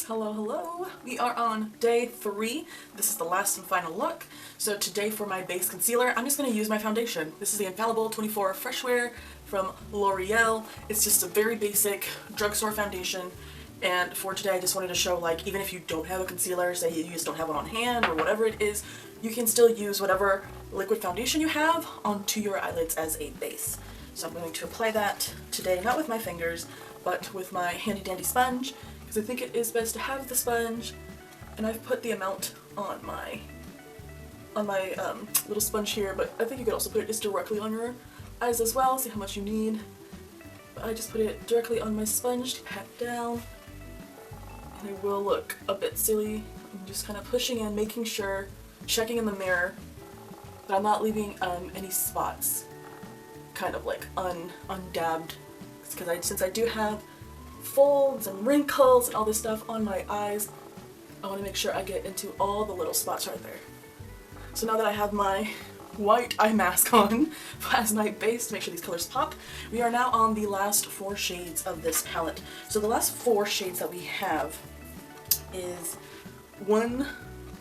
Hello, hello. We are on day 3. This is the last and final look. So today for my base concealer, I'm just going to use my foundation. This is the Infallible 24 Fresh Wear from L'Oreal. It's just a very basic drugstore foundation. And for today, I just wanted to show, like, even if you don't have a concealer, say you just don't have one on hand or whatever it is, you can still use whatever liquid foundation you have onto your eyelids as a base. So I'm going to apply that today, not with my fingers, but with my handy dandy sponge, because I think it is best to have the sponge. And I've put the amount on my little sponge here, but I think you could also put it just directly on your eyes as well, see how much you need. But I just put it directly on my sponge to pat down, and it will look a bit silly. I'm just kind of pushing in, making sure, checking in the mirror that I'm not leaving any spots kind of like undabbed, because since I do have folds and wrinkles and all this stuff on my eyes, I want to make sure I get into all the little spots right there. So now that I have my white eye mask on as my base to make sure these colors pop, we are now on the last 4 shades of this palette. So the last 4 shades that we have is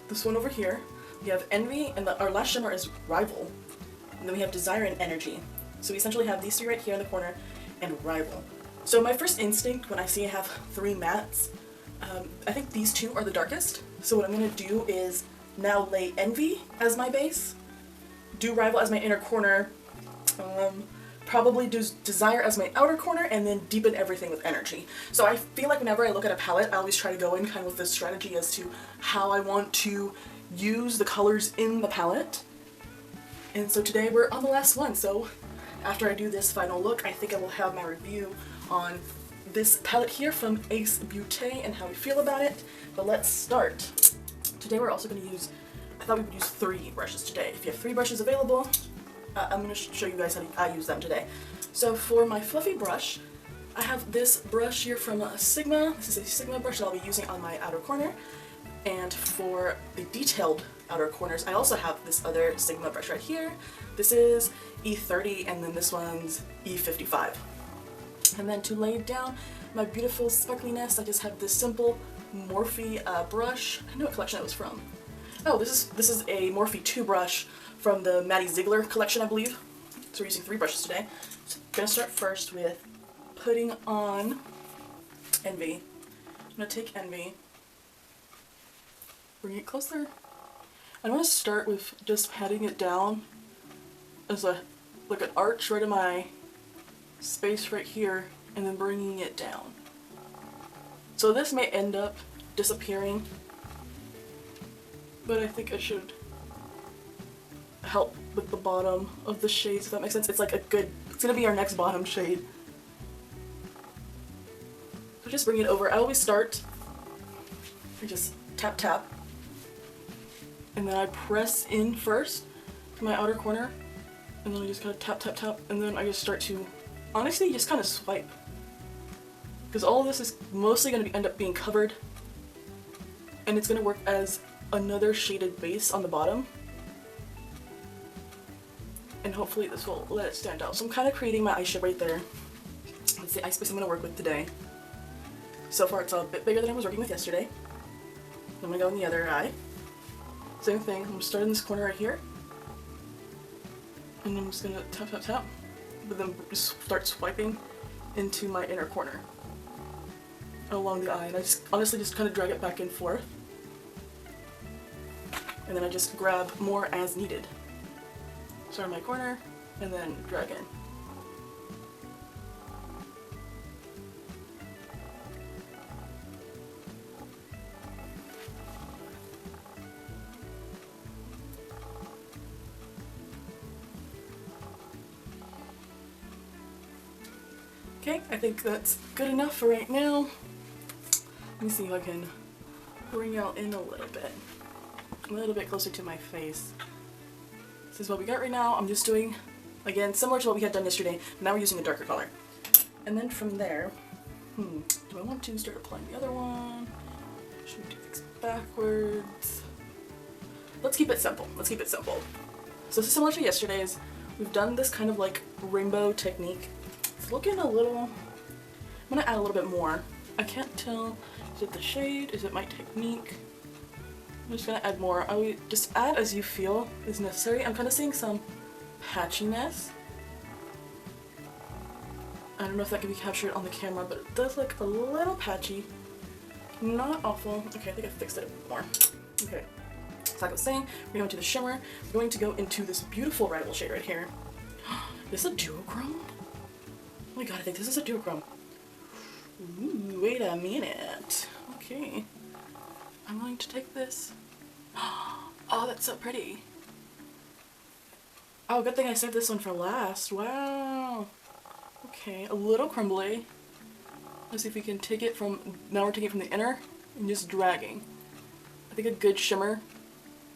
this one over here. We have Envy, and our last shimmer is Rival. And then we have Desire and Energy. So we essentially have these 3 right here in the corner and Rival. So my first instinct when I see I have 3 mattes, I think these 2 are the darkest. So what I'm going to do is now lay Envy as my base, do Rival as my inner corner, probably do Desire as my outer corner, and then deepen everything with Energy. So I feel like whenever I look at a palette, I always try to go in kind of with this strategy as to how I want to use the colors in the palette. And so today we're on the last one, so after I do this final look, I think I will have my review on this palette here from Ace Beaute and how we feel about it. But let's start. Today we're also going to use, I thought we would use 3 brushes today. If you have 3 brushes available, I'm going to show you guys how I use them today. So for my fluffy brush, I have this brush here from Sigma. This is a Sigma brush that I'll be using on my outer corner. And for the detailed outer corners, I also have this other Sigma brush right here. This is E30, and then this one's E55. And then to lay down my beautiful sparkliness, I just have this simple Morphe brush. I know what collection that was from. Oh, this is a Morphe 2 brush from the Maddie Ziegler collection, I believe. So we're using 3 brushes today. So I'm going to start first with putting on Envy. I'm going to take Envy, bring it closer. I want to start with just patting it down as like an arch right in my space right here, and then bringing it down. So this may end up disappearing, but I think it should help with the bottom of the shades, if that makes sense. It's like it's gonna be our next bottom shade. So just bring it over. I always start, I just tap tap, and then I press in first to my outer corner, and then I just kind of tap tap tap, and then I just start to honestly just kind of swipe, because all of this is mostly going to end up being covered, and it's going to work as another shaded base on the bottom, and hopefully this will let it stand out. So I'm kind of creating my eye shape right there. That's the eye space I'm going to work with today. So far it's a bit bigger than I was working with yesterday. I'm going to go in the other eye. Same thing, I'm going to start in this corner right here, and I'm just going to tap tap tap, but then just start swiping into my inner corner along the eye, and I just honestly just kind of drag it back and forth, and then I just grab more as needed. Start in my corner and then drag in. Okay, I think that's good enough for right now. Let me see if I can bring out in a little bit closer to my face. This is what we got right now. I'm just doing, again, similar to what we had done yesterday. Now we're using a darker color. And then from there, do I want to start applying the other one? Should we do this backwards? Let's keep it simple. Let's keep it simple. So this is similar to yesterday's. We've done this kind of like rainbow technique. It's looking a little, I'm gonna add a little bit more. I can't tell Is it the shade? Is it my technique? I'm just gonna add more. I would just add as you feel is necessary. I'm kind of seeing some patchiness. I don't know if that can be captured on the camera, but it does look a little patchy. Not awful. Okay, I think I fixed it a bit more. Okay, so like I was saying, we're going to the shimmer. We're going to go into this beautiful rival shade right here. This is a duochrome? Oh my god, I think this is a duochrome. Ooh, wait a minute. Okay. I'm going to take this. Oh, that's so pretty. Oh, good thing I saved this one for last. Wow. Okay, a little crumbly. Let's see if we can take it from, now we're taking it from the inner and just dragging. I think a good shimmer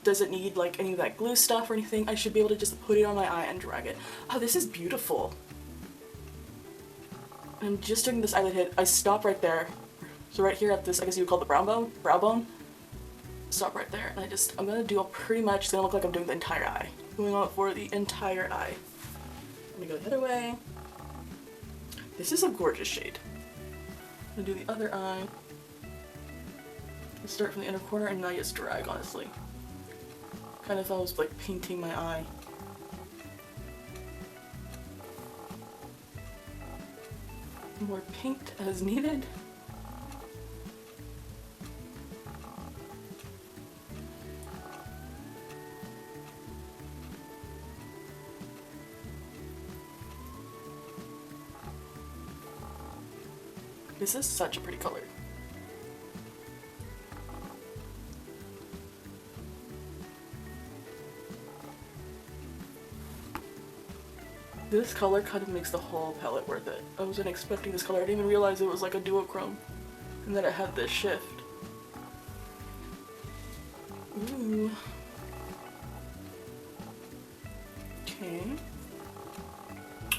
doesn't need like any of that glue stuff or anything. I should be able to just put it on my eye and drag it. Oh, this is beautiful. I'm just doing this eyelid hit. I stop right there. So right here at this, I guess you would call it the brow bone. Stop right there, and I'm gonna do a pretty much, it's gonna look like I'm doing the entire eye. Going on for the entire eye. I'm gonna go the other way. This is a gorgeous shade. I'm gonna do the other eye. I start from the inner corner and now I just drag, honestly. Kind of almost like painting my eye. More paint as needed. This is such a pretty color. This color kind of makes the whole palette worth it. I wasn't expecting this color. I didn't even realize it was like a duochrome and that it had this shift. Ooh. Okay.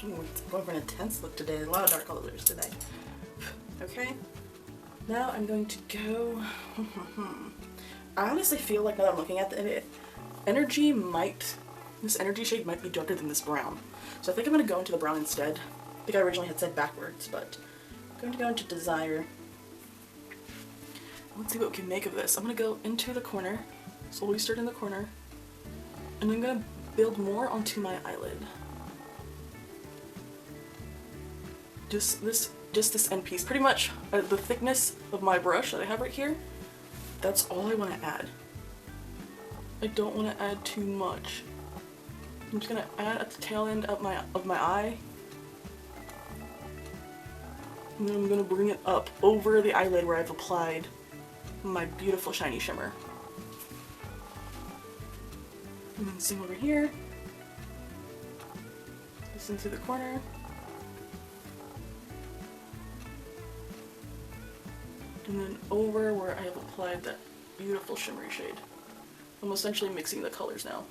Ooh, it's going for an intense look today. A lot of dark colors today. Okay. Now I'm going to go... I honestly feel like now that I'm looking at the energy this energy shade might be darker than this brown. So I think I'm going to go into the brown instead. I think I originally had said backwards, but I'm going to go into Desire. Let's see what we can make of this. I'm going to go into the corner, slowly start in the corner, and I'm going to build more onto my eyelid. Just this end piece. Pretty much the thickness of my brush that I have right here, that's all I want to add. I don't want to add too much. I'm just going to add at the tail end of my eye. And then I'm going to bring it up over the eyelid where I've applied my beautiful shiny shimmer. And then same over here. This into the corner. And then over where I have applied that beautiful shimmery shade. I'm essentially mixing the colors now.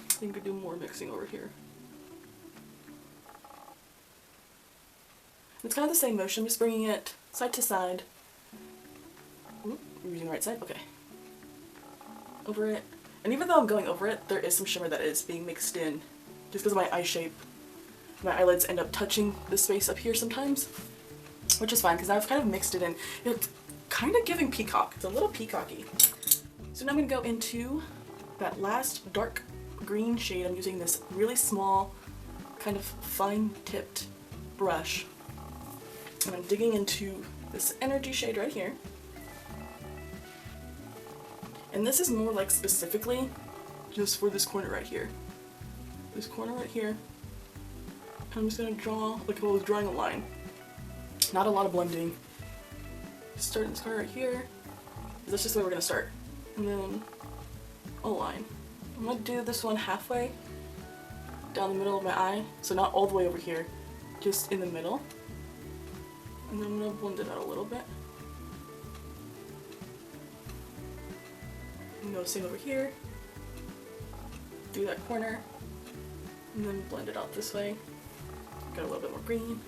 I think I could do more mixing over here. It's kind of the same motion, I'm just bringing it side to side. Oop, we're using the right side? Okay. Over it. And even though I'm going over it, there is some shimmer that is being mixed in. Just because of my eye shape. My eyelids end up touching this space up here sometimes. Which is fine, because I've kind of mixed it in. It's kind of giving peacock. It's a little peacocky. So now I'm going to go into that last dark green shade. I'm using this really small, kind of fine-tipped brush. And I'm digging into this energy shade right here. And this is more like specifically just for this corner right here. This corner right here. I'm just going to draw like if I was drawing a line. Not a lot of blending. Start in this corner right here. That's just where we're going to start. And then a line. I'm going to do this one halfway down the middle of my eye. So not all the way over here, just in the middle. And then I'm going to blend it out a little bit. And go same over here. Do that corner. And then blend it out this way. Got a little bit more green.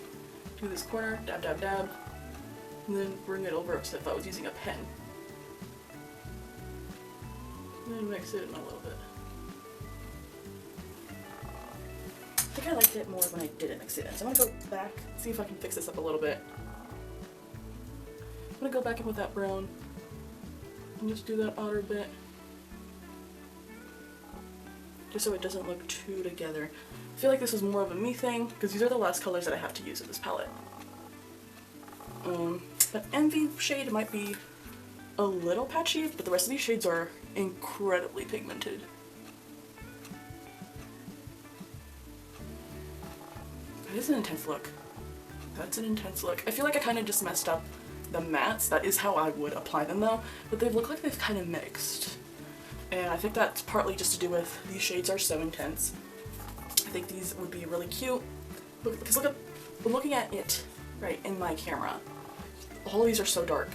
Do this corner, dab, dab, dab. And then bring it over as if I was using a pen. And then mix it in a little bit. I think I liked it more when I didn't mix it in. So I'm gonna go back, see if I can fix this up a little bit. I'm gonna go back in with that brown and just do that outer bit, just so it doesn't look too together. I feel like this is more of a me thing because these are the last colors that I have to use in this palette. That Envy shade might be a little patchy, but the rest of these shades are incredibly pigmented. That is an intense look. That's an intense look. I feel like I kind of just messed up the mattes. That is how I would apply them though, but they look like they've kind of mixed. And I think that's partly just to do with these shades are so intense. I think these would be really cute. Because look at, looking at it right in my camera, all of these are so dark.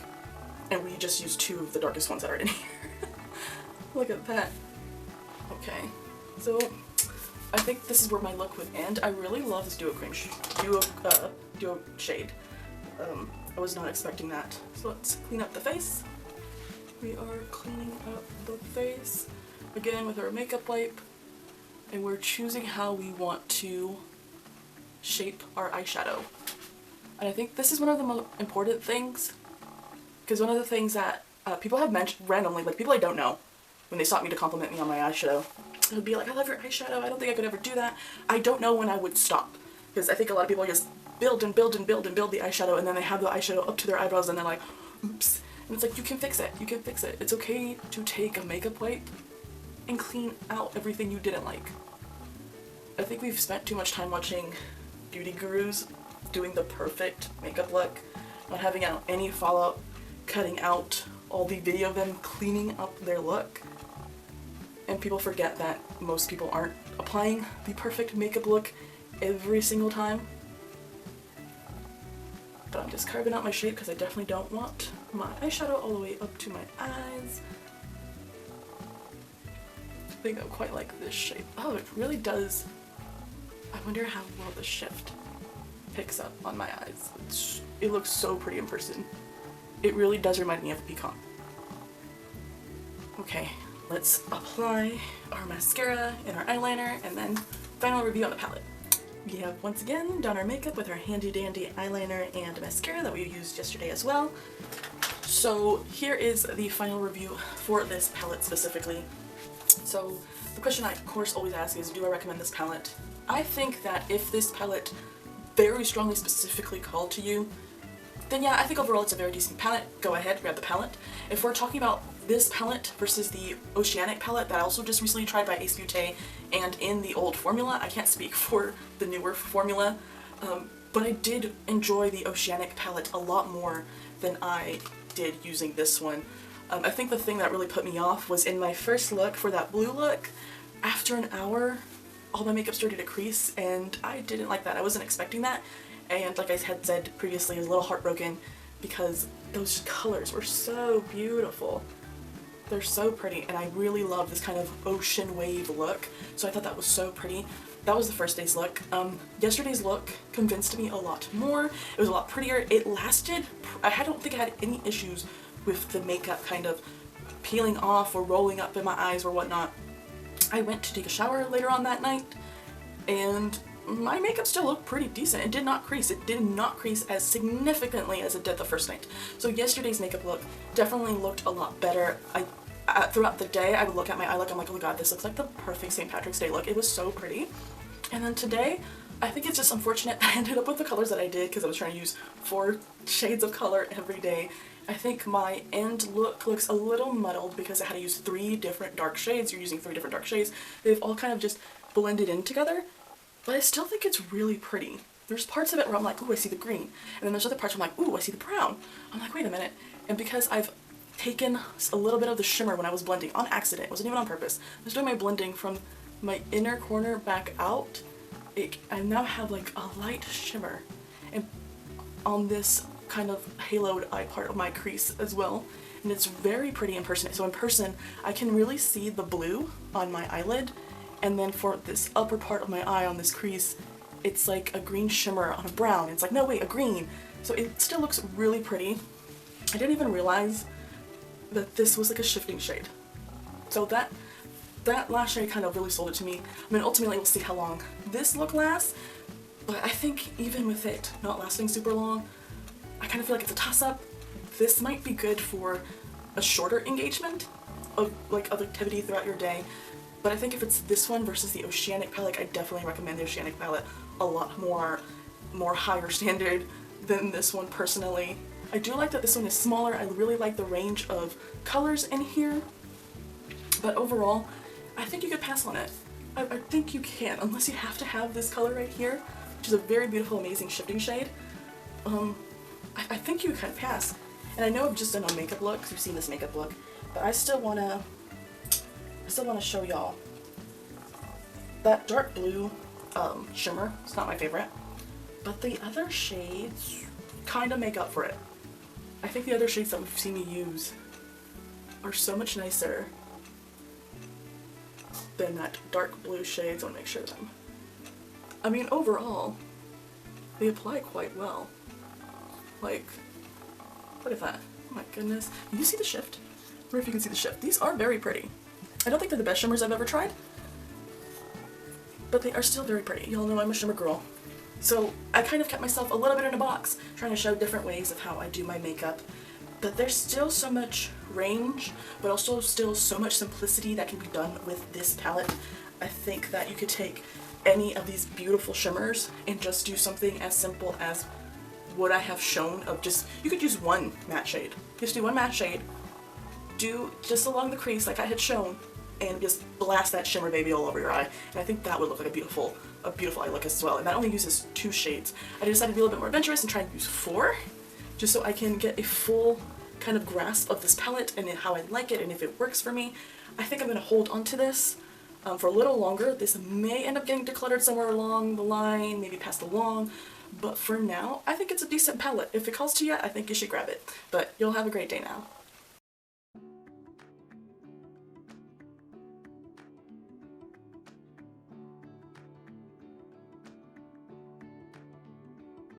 And we just used 2 of the darkest ones that are in here. Look at that. Okay, so I think this is where my look would end. I really love this duochrome duo shade. I was not expecting that. So let's clean up the face. We are cleaning up the face again with our makeup wipe, and we're choosing how we want to shape our eyeshadow. And I think this is one of the most important things, because one of the things that people have mentioned randomly, like people I don't know, when they stop me to compliment me on my eyeshadow, it would be like, I love your eyeshadow, I don't think I could ever do that. I don't know when I would stop, because I think a lot of people just build and build and build and build the eyeshadow, and then they have the eyeshadow up to their eyebrows and they're like, oops. And it's like, you can fix it, you can fix it. It's okay to take a makeup wipe and clean out everything you didn't like. I think we've spent too much time watching beauty gurus doing the perfect makeup look, not having out any fallout, cutting out all the video of them cleaning up their look. And people forget that most people aren't applying the perfect makeup look every single time. But I'm just carving out my shape because I definitely don't want my eyeshadow all the way up to my eyes. I think I quite like this shape. Oh, it really does. I wonder how well the shift picks up on my eyes. It looks so pretty in person. It really does remind me of a peacock. Okay, let's apply our mascara and our eyeliner, and then final review on the palette. We have once again done our makeup with our handy dandy eyeliner and mascara that we used yesterday as well. So here is the final review for this palette specifically. So the question I of course always ask is, do I recommend this palette? I think that if this palette very strongly specifically called to you, then yeah, I think overall it's a very decent palette. Go ahead, grab the palette. If we're talking about this palette versus the Oceanic palette that I also just recently tried by Ace Beaute and in the old formula, I can't speak for the newer formula, but I did enjoy the Oceanic palette a lot more than I did using this one. I think the thing that really put me off was in my first look for that blue look, after an hour, all my makeup started to crease, and I didn't like that. I wasn't expecting that, and like I had said previously, I was a little heartbroken because those colors were so beautiful. They're so pretty, and I really love this kind of ocean wave look, so I thought that was so pretty. That was the first day's look. Yesterday's look convinced me a lot more. It was a lot prettier. It lasted. I don't think I had any issues with the makeup kind of peeling off or rolling up in my eyes or whatnot. I went to take a shower later on that night, and my makeup still looked pretty decent. It did not crease. It did not crease as significantly as it did the first night. So yesterday's makeup look definitely looked a lot better. Throughout the day, I would look at my eye look, I'm like, oh my god, this looks like the perfect St. Patrick's Day look. It was so pretty. And then today, I think it's just unfortunate I ended up with the colors that I did because I was trying to use 4 shades of color every day. I think my end look looks a little muddled because I had to use 3 different dark shades. You're using 3 different dark shades. They've all kind of just blended in together, but I still think it's really pretty. There's parts of it where I'm like, ooh, I see the green. And then there's other parts where I'm like, ooh, I see the brown. I'm like, wait a minute. And because I've taken a little bit of the shimmer when I was blending on accident, it wasn't even on purpose. I was doing my blending from my inner corner back out. I now have like a light shimmer and on this kind of haloed eye part of my crease as well, and it's very pretty in person. So in person I can really see the blue on my eyelid, and then for this upper part of my eye on this crease, it's like a green shimmer on a brown. It's like, no wait, a green. So it still looks really pretty. I didn't even realize that this was like a shifting shade. So that last shade kind of really sold it to me. I mean, ultimately we'll see how long this look lasts, but I think even with it not lasting super long, I kind of feel like it's a toss-up. this might be good for a shorter engagement of like of activity throughout your day. But I think if it's this one versus the Oceanic palette, I definitely recommend the Oceanic palette a lot more higher standard than this one personally. I do like that this one is smaller. I really like the range of colors in here. But overall, I think you could pass on it. I think you can, unless you have to have this color right here, which is a very beautiful, amazing shifting shade. I think you can pass. And I know I've just done a makeup look, because you've seen this makeup look, but I still wanna show y'all that dark blue shimmer. It's not my favorite, but the other shades kind of make up for it. I think the other shades that we've seen me use are so much nicer than that dark blue shade, so I want to make sure that I mean, overall, they apply quite well. Like, look at that. Oh my goodness. You see the shift? I wonder if you can see the shift. These are very pretty. I don't think they're the best shimmers I've ever tried, but they are still very pretty. Y'all know I'm a shimmer girl. So I kind of kept myself a little bit in a box, trying to show different ways of how I do my makeup. But there's still so much range, but also still so much simplicity that can be done with this palette. I think that you could take any of these beautiful shimmers and just do something as simple as what I have shown of just, you could use one matte shade. Just do one matte shade, do just along the crease like I had shown, and just blast that shimmer baby all over your eye. And I think that would look like a beautiful eye look as well. And that only uses 2 shades. I decided to be a little bit more adventurous and try and use 4, just so I can get a full kind of grasp of this palette and how I like it and if it works for me. I think I'm going to hold on to this for a little longer. This may end up getting decluttered somewhere along the line, maybe passed along, but for now, I think it's a decent palette. If it calls to you, I think you should grab it. But you'll have a great day now.